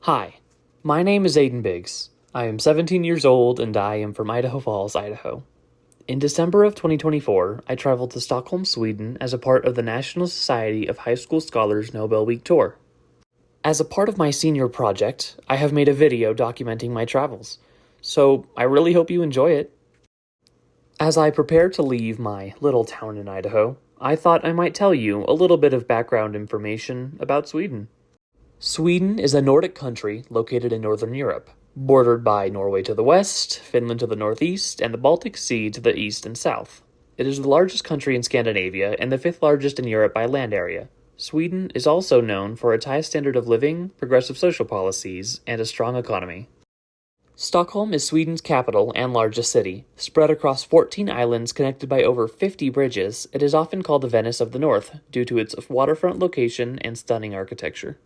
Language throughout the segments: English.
Hi, my name is Aidan Biggs. I am 17 years old and I am from Idaho Falls, Idaho. In December of 2024, I traveled to Stockholm, Sweden as a part of the National Society of High School Scholars Nobel Week Tour. As a part of my senior project, I have made a video documenting my travels, so I really hope you enjoy it. As I prepare to leave my little town in Idaho, I thought I might tell you a little bit of background information about Sweden. Sweden is a Nordic country located in Northern Europe, bordered by Norway to the west, Finland to the northeast, and the Baltic Sea to the east and south. It is the largest country in Scandinavia and the fifth largest in Europe by land area. Sweden is also known for its high standard of living, progressive social policies, and a strong economy. Stockholm is Sweden's capital and largest city. Spread across 14 islands connected by over 50 bridges, it is often called the Venice of the North due to its waterfront location and stunning architecture.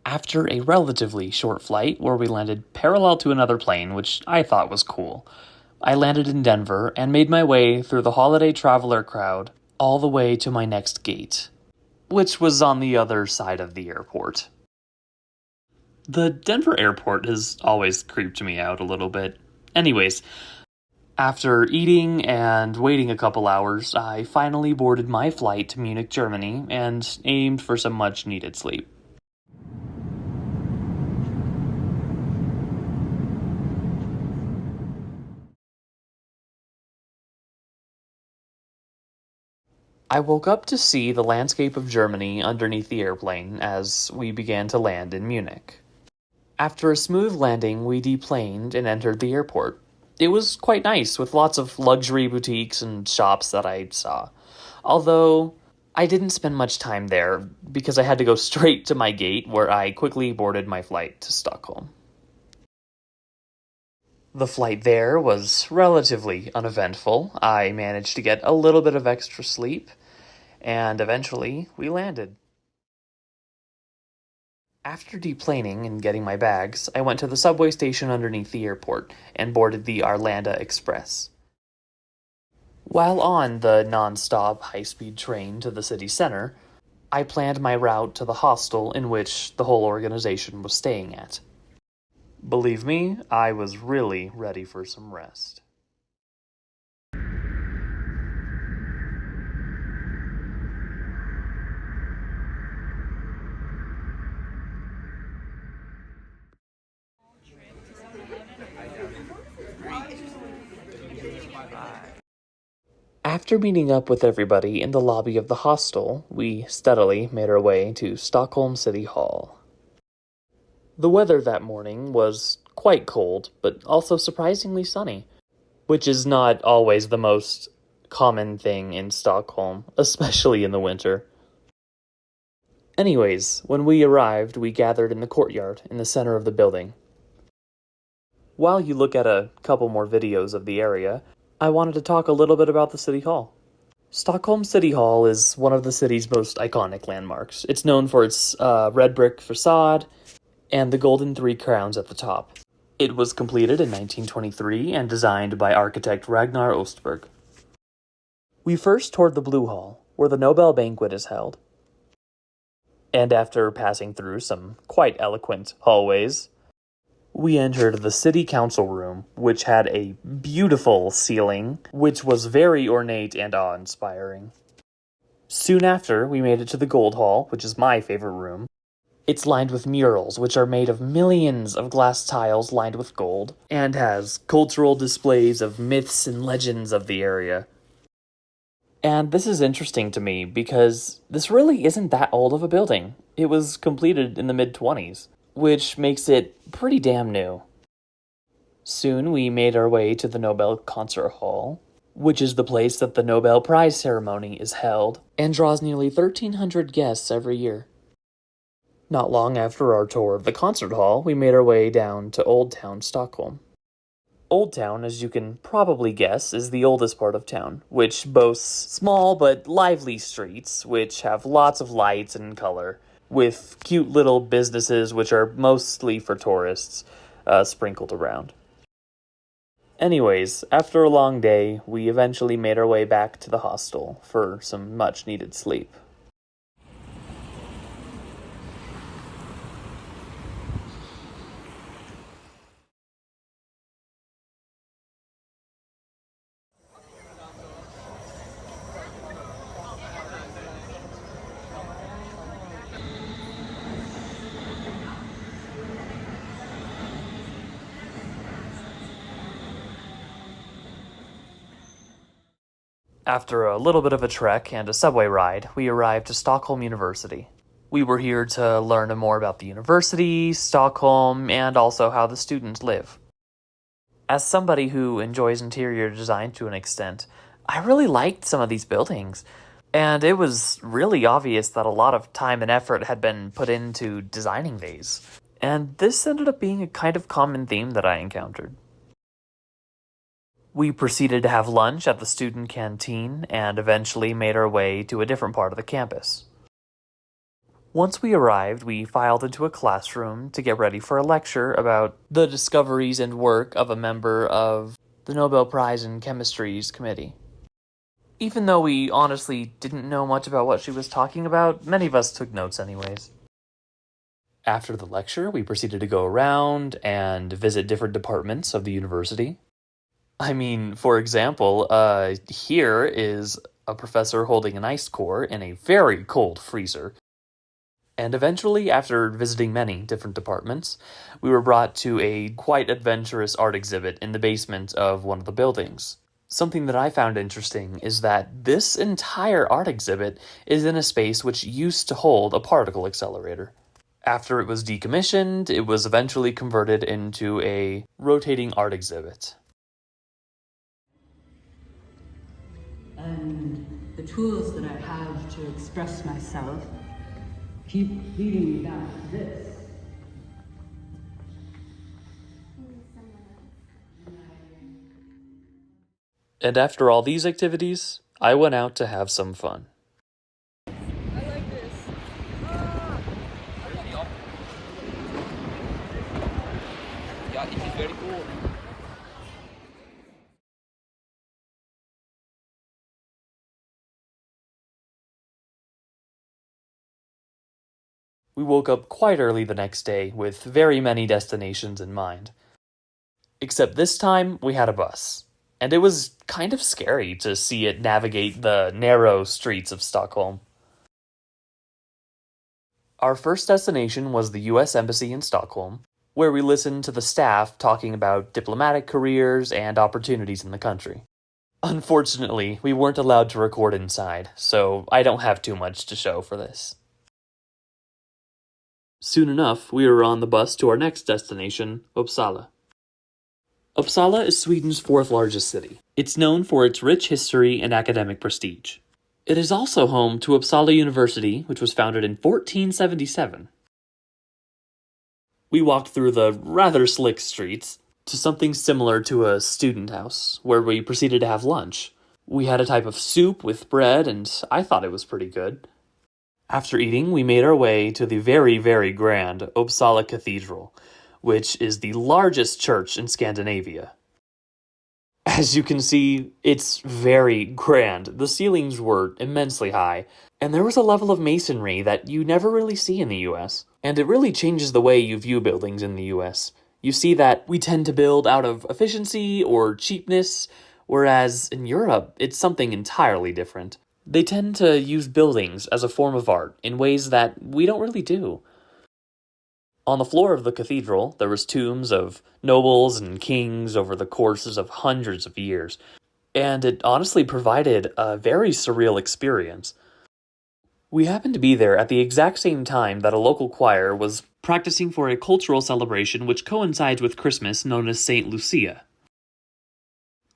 After a relatively short flight where we landed parallel to another plane, which I thought was cool, I landed in Denver and made my way through the holiday traveler crowd all the way to my next gate, which was on the other side of the airport. The Denver airport has always creeped me out a little bit. Anyways, after eating and waiting a couple hours, I finally boarded my flight to Munich, Germany, and aimed for some much-needed sleep. I woke up to see the landscape of Germany underneath the airplane as we began to land in Munich. After a smooth landing, we deplaned and entered the airport. It was quite nice, with lots of luxury boutiques and shops that I saw. Although, I didn't spend much time there because I had to go straight to my gate where I quickly boarded my flight to Stockholm. The flight there was relatively uneventful. I managed to get a little bit of extra sleep, and eventually we landed. After deplaning and getting my bags, I went to the subway station underneath the airport and boarded the Arlanda Express. While on the non-stop high-speed train to the city center, I planned my route to the hostel in which the whole organization was staying at. Believe me, I was really ready for some rest. After meeting up with everybody in the lobby of the hostel, we steadily made our way to Stockholm City Hall. The weather that morning was quite cold, but also surprisingly sunny, which is not always the most common thing in Stockholm, especially in the winter. Anyways, when we arrived, we gathered in the courtyard in the center of the building. While you look at a couple more videos of the area, I wanted to talk a little bit about the City Hall. Stockholm City Hall is one of the city's most iconic landmarks. It's known for its red brick facade and the golden three crowns at the top. It was completed in 1923 and designed by architect Ragnar Ostberg. We first toured the Blue Hall, where the Nobel banquet is held. And after passing through some quite eloquent hallways, we entered the city council room, which had a beautiful ceiling, which was very ornate and awe-inspiring. Soon after, we made it to the Gold Hall, which is my favorite room. It's lined with murals, which are made of millions of glass tiles lined with gold, and has cultural displays of myths and legends of the area. And this is interesting to me because this really isn't that old of a building. It was completed in the mid-20s, which makes it pretty damn new. Soon we made our way to the Nobel Concert Hall, which is the place that the Nobel Prize ceremony is held, and draws nearly 1,300 guests every year. Not long after our tour of the concert hall, we made our way down to Old Town, Stockholm. Old Town, as you can probably guess, is the oldest part of town, which boasts small but lively streets, which have lots of lights and color, with cute little businesses which are mostly for tourists, sprinkled around. Anyways, after a long day, we eventually made our way back to the hostel for some much-needed sleep. After a little bit of a trek and a subway ride, we arrived to Stockholm University. We were here to learn more about the university, Stockholm, and also how the students live. As somebody who enjoys interior design to an extent, I really liked some of these buildings, and it was really obvious that a lot of time and effort had been put into designing these. And this ended up being a kind of common theme that I encountered. We proceeded to have lunch at the student canteen and eventually made our way to a different part of the campus. Once we arrived, we filed into a classroom to get ready for a lecture about the discoveries and work of a member of the Nobel Prize in Chemistry's committee. Even though we honestly didn't know much about what she was talking about, many of us took notes anyways. After the lecture, we proceeded to go around and visit different departments of the university. I mean, for example, here is a professor holding an ice core in a very cold freezer. And eventually, after visiting many different departments, we were brought to a quite adventurous art exhibit in the basement of one of the buildings. Something that I found interesting is that this entire art exhibit is in a space which used to hold a particle accelerator. After it was decommissioned, it was eventually converted into a rotating art exhibit. And the tools that I have to express myself keep leading me back to this. And after all these activities, I went out to have some fun. I like this. Yeah, I think it's very cool. We woke up quite early the next day with very many destinations in mind. Except this time, we had a bus. And it was kind of scary to see it navigate the narrow streets of Stockholm. Our first destination was the US Embassy in Stockholm, where we listened to the staff talking about diplomatic careers and opportunities in the country. Unfortunately, we weren't allowed to record inside, so I don't have too much to show for this. Soon enough, we were on the bus to our next destination, Uppsala. Uppsala is Sweden's fourth largest city. It's known for its rich history and academic prestige. It is also home to Uppsala University, which was founded in 1477. We walked through the rather slick streets to something similar to a student house, where we proceeded to have lunch. We had a type of soup with bread, and I thought it was pretty good. After eating, we made our way to the very, very grand Uppsala Cathedral, which is the largest church in Scandinavia. As you can see, it's very grand. The ceilings were immensely high, and there was a level of masonry that you never really see in the US. And it really changes the way you view buildings in the US. You see that we tend to build out of efficiency or cheapness, whereas in Europe, it's something entirely different. They tend to use buildings as a form of art in ways that we don't really do. On the floor of the cathedral, there was tombs of nobles and kings over the courses of hundreds of years, and it honestly provided a very surreal experience. We happened to be there at the exact same time that a local choir was practicing for a cultural celebration which coincides with Christmas known as St. Lucia.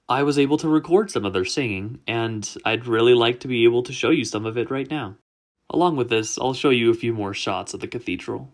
I was able to record some of their singing, and I'd really like to be able to show you some of it right now. Along with this, I'll show you a few more shots of the cathedral.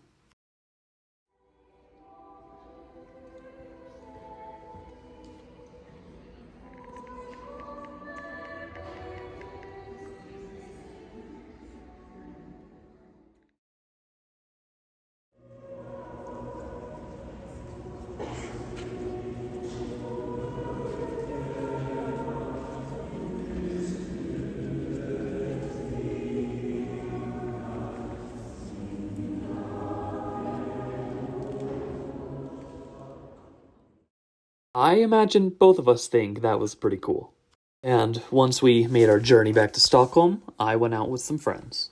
I imagine both of us think that was pretty cool. And once we made our journey back to Stockholm, I went out with some friends.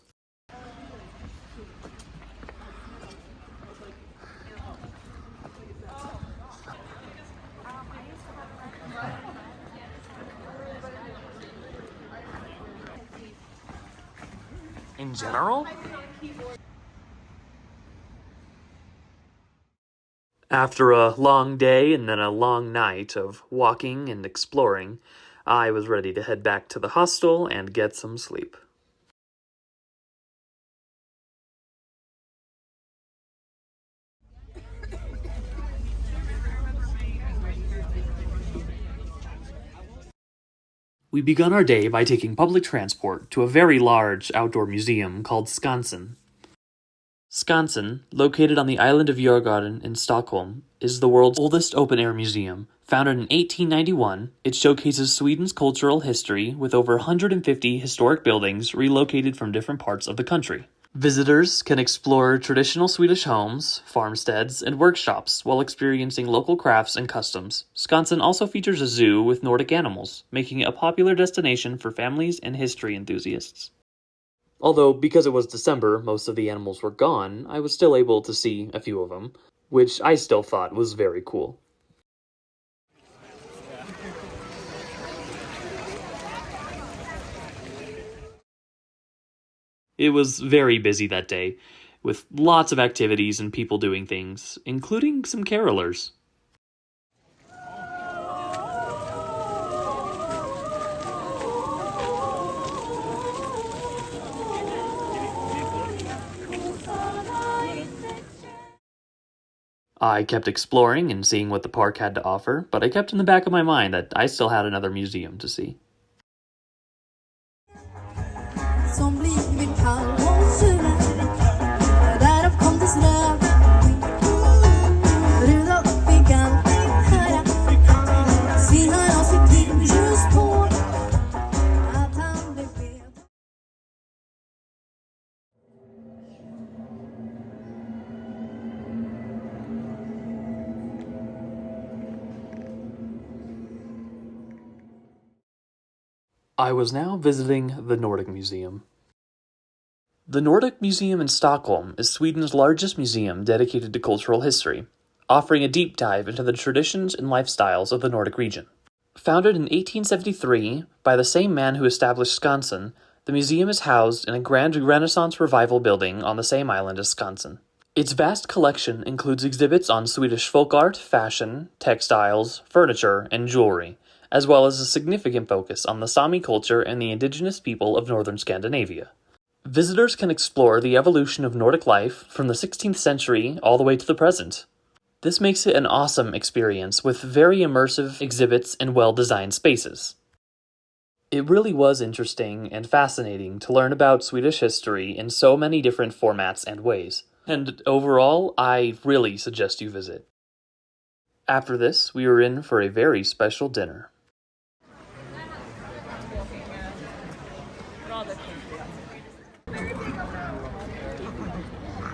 in general? After a long day and then a long night of walking and exploring, I was ready to head back to the hostel and get some sleep. We begun our day by taking public transport to a very large outdoor museum called Skansen. Skansen, located on the island of Djurgården in Stockholm, is the world's oldest open-air museum. Founded in 1891, it showcases Sweden's cultural history with over 150 historic buildings relocated from different parts of the country. Visitors can explore traditional Swedish homes, farmsteads, and workshops while experiencing local crafts and customs. Skansen also features a zoo with Nordic animals, making it a popular destination for families and history enthusiasts. Although, because it was December, most of the animals were gone, I was still able to see a few of them, which I still thought was very cool. It was very busy that day, with lots of activities and people doing things, including some carolers. I kept exploring and seeing what the park had to offer, but I kept in the back of my mind that I still had another museum to see. Som blivit kall och sur. Därav kom det snö. Rudolf fick alltid höra. Svingar av sitt liv just på att han blev fel. I was now visiting the Nordic Museum. The Nordic Museum in Stockholm is Sweden's largest museum dedicated to cultural history, offering a deep dive into the traditions and lifestyles of the Nordic region. Founded in 1873 by the same man who established Skansen, the museum is housed in a grand Renaissance revival building on the same island as Skansen. Its vast collection includes exhibits on Swedish folk art, fashion, textiles, furniture, and jewelry, as well as a significant focus on the Sami culture and the indigenous people of northern Scandinavia. Visitors can explore the evolution of Nordic life from the 16th century all the way to the present. This makes it an awesome experience with very immersive exhibits and well-designed spaces. It really was interesting and fascinating to learn about Swedish history in so many different formats and ways, and overall, I really suggest you visit. After this, we were in for a very special dinner.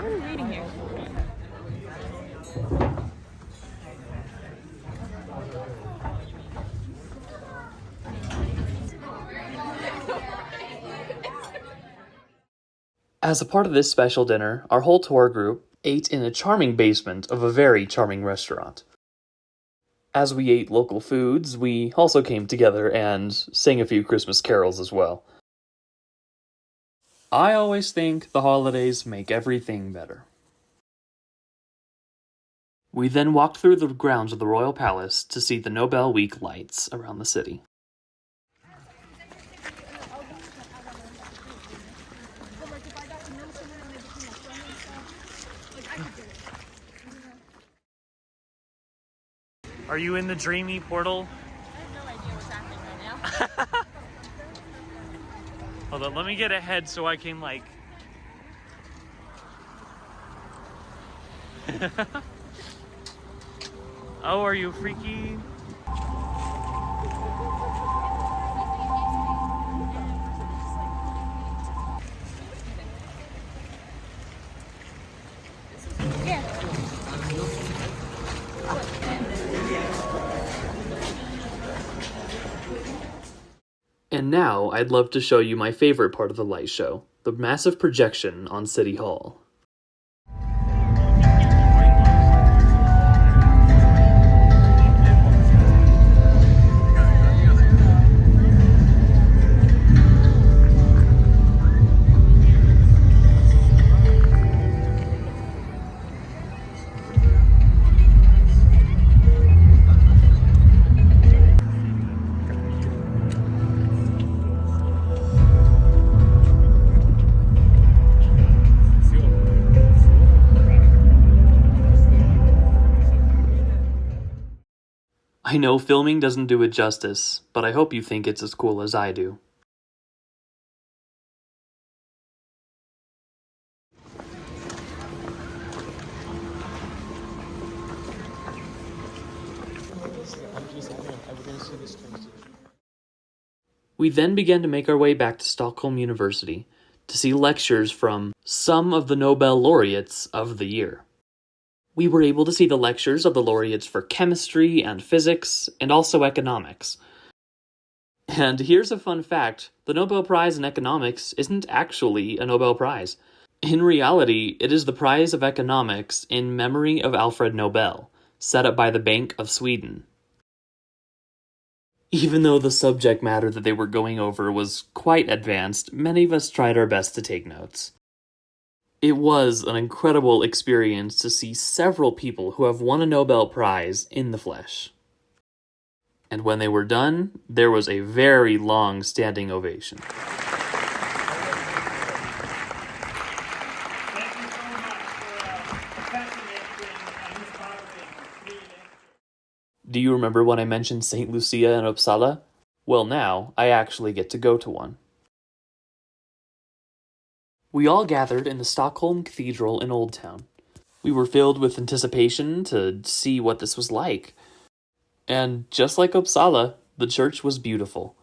What are we reading here? As a part of this special dinner, our whole tour group ate in a charming basement of a very charming restaurant. As we ate local foods, we also came together and sang a few Christmas carols as well. I always think the holidays make everything better. We then walked through the grounds of the Royal Palace to see the Nobel Week lights around the city. Are you in the dreamy portal? I have no idea what's happening right now. Hold on, let me get ahead so I can, Oh, are you freaky? And now, I'd love to show you my favorite part of the light show, the massive projection on City Hall. I know filming doesn't do it justice, but I hope you think it's as cool as I do. We then began to make our way back to Stockholm University to see lectures from some of the Nobel laureates of the year. We were able to see the lectures of the laureates for chemistry and physics, and also economics. And here's a fun fact: the Nobel Prize in Economics isn't actually a Nobel Prize. In reality, it is the Prize of Economics in memory of Alfred Nobel, set up by the Bank of Sweden. Even though the subject matter that they were going over was quite advanced, many of us tried our best to take notes. It was an incredible experience to see several people who have won a Nobel Prize in the flesh. And when they were done, there was a very long standing ovation. Do you remember when I mentioned St. Lucia and Uppsala? Well, now I actually get to go to one. We all gathered in the Stockholm Cathedral in Old Town. We were filled with anticipation to see what this was like. And just like Uppsala, the church was beautiful.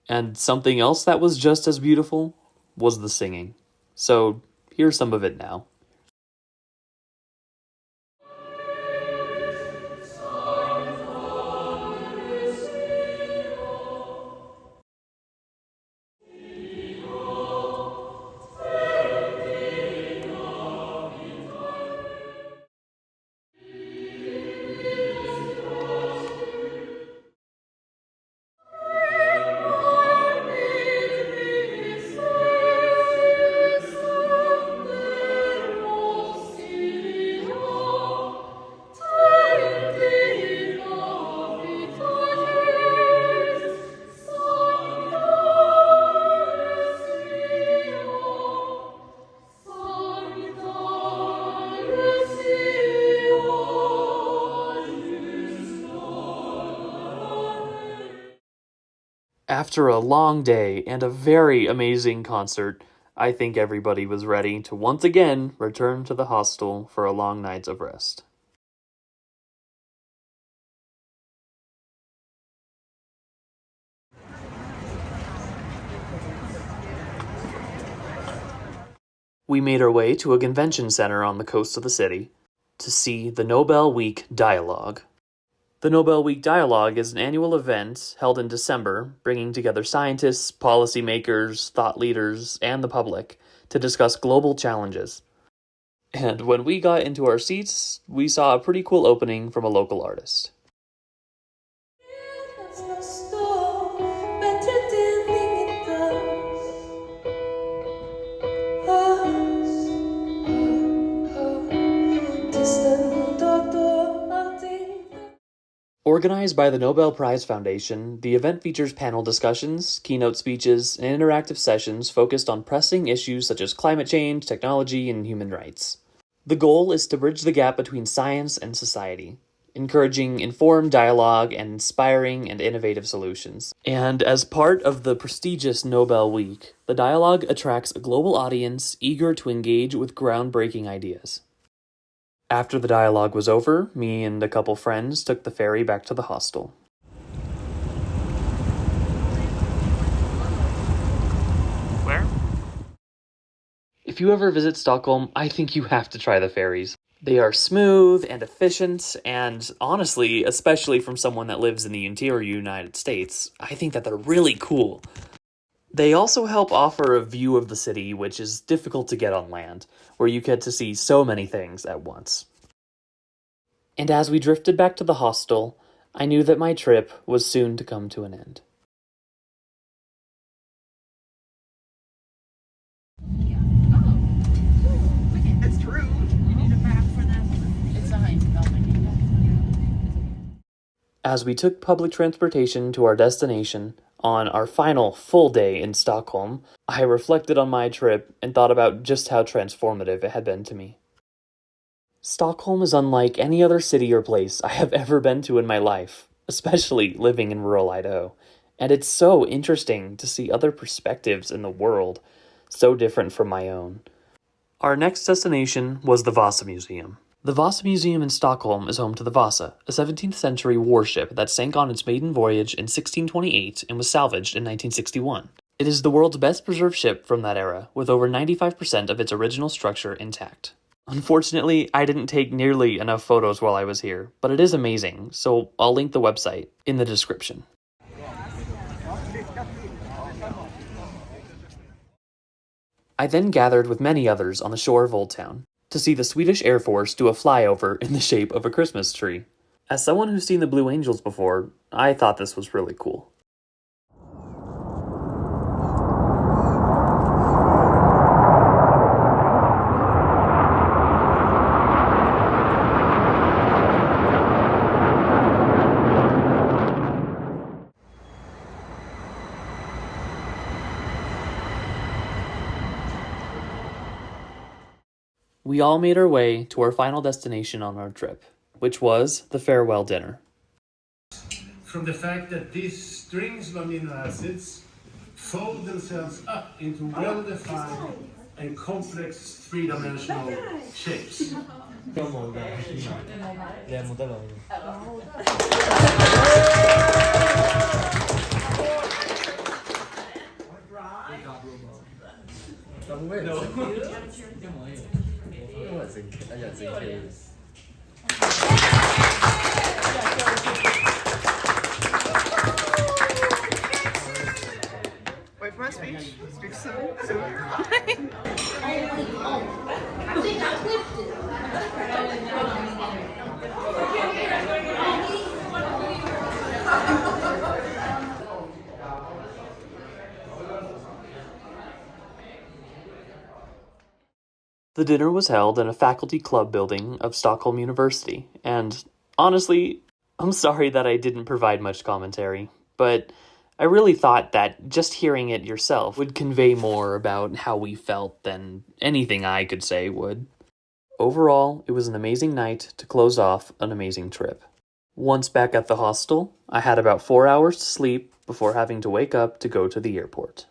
And something else that was just as beautiful was the singing. So here's some of it now. After a long day and a very amazing concert, I think everybody was ready to once again return to the hostel for a long night of rest. We made our way to a convention center on the coast of the city to see the Nobel Week Dialogue. The Nobel Week Dialogue is an annual event held in December, bringing together scientists, policymakers, thought leaders, and the public to discuss global challenges. And when we got into our seats, we saw a pretty cool opening from a local artist. Organized by the Nobel Prize Foundation, the event features panel discussions, keynote speeches, and interactive sessions focused on pressing issues such as climate change, technology, and human rights. The goal is to bridge the gap between science and society, encouraging informed dialogue and inspiring and innovative solutions. And as part of the prestigious Nobel Week, the dialogue attracts a global audience eager to engage with groundbreaking ideas. After the dialogue was over, me and a couple friends took the ferry back to the hostel. Where? If you ever visit Stockholm, I think you have to try the ferries. They are smooth and efficient, and honestly, especially from someone that lives in the interior United States, I think that they're really cool. They also help offer a view of the city which is difficult to get on land, where you get to see so many things at once. And as we drifted back to the hostel, I knew that my trip was soon to come to an end. That's true. You need a map for that. It's behind. As we took public transportation to our destination, on our final full day in Stockholm, I reflected on my trip and thought about just how transformative it had been to me. Stockholm is unlike any other city or place I have ever been to in my life, especially living in rural Idaho. And it's so interesting to see other perspectives in the world, so different from my own. Our next destination was the Vasa Museum. The Vasa Museum in Stockholm is home to the Vasa, a 17th century warship that sank on its maiden voyage in 1628 and was salvaged in 1961. It is the world's best preserved ship from that era, with over 95% of its original structure intact. Unfortunately, I didn't take nearly enough photos while I was here, but it is amazing, so I'll link the website in the description. I then gathered with many others on the shore of Old Town to see the Swedish Air Force do a flyover in the shape of a Christmas tree. As someone who's seen the Blue Angels before, I thought this was really cool. We all made our way to our final destination on our trip, which was the farewell dinner. From the fact that these strings of amino acids fold themselves up into well-defined and complex three-dimensional shapes. Wait for my speech. Speak soon. The dinner was held in a faculty club building of Stockholm University, and honestly, I'm sorry that I didn't provide much commentary, but I really thought that just hearing it yourself would convey more about how we felt than anything I could say would. Overall, it was an amazing night to close off an amazing trip. Once back at the hostel, I had about 4 hours to sleep before having to wake up to go to the airport.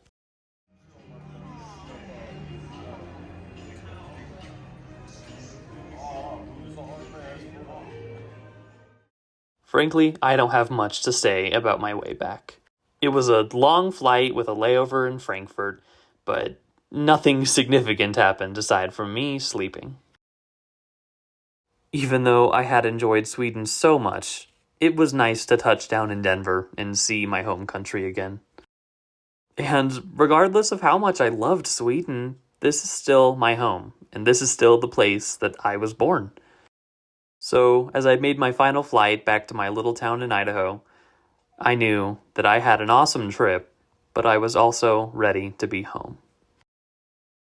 Frankly, I don't have much to say about my way back. It was a long flight with a layover in Frankfurt, but nothing significant happened aside from me sleeping. Even though I had enjoyed Sweden so much, it was nice to touch down in Denver and see my home country again. And regardless of how much I loved Sweden, this is still my home, and this is still the place that I was born. So, as I made my final flight back to my little town in Idaho, I knew that I had an awesome trip, but I was also ready to be home.